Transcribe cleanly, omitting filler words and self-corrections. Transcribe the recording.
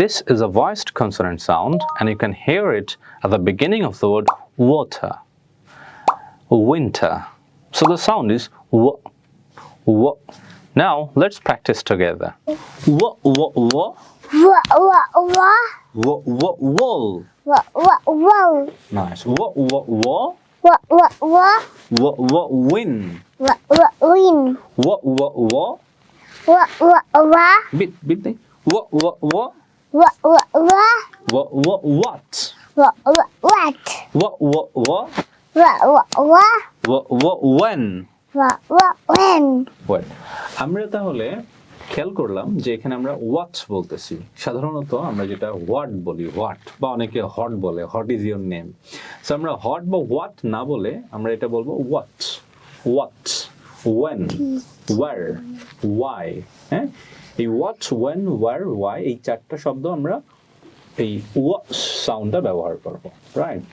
This is a voiced consonant sound, and you can hear it at the beginning of the word water, winter. So the sound is w, w. Now let's practice together. W, w, w. W, w, wool. Nice. W, w, w. W, w, win. W, w, w. Bit, bit. W, w, w. W, w, what. W, w, w. W, w, when. When. আমরা তাহলে খেয়াল করলাম যে এখানে আমরা what বলতেছি। সাধারণত আমরা যেটা হোয়াট বলি, হোয়াট, বা অনেকে হট বলে, hot is your name. So আমরা হট বা হোয়াট না বলে আমরা এটা বলবো what, what, when, where, why. হ্যাঁ, এই হোয়াট, ওয়েন, ওয়ার, ওয়াই এই চারটা শব্দ আমরা এই ওয়া সাউন্ডটা ব্যবহার করব, রাইট?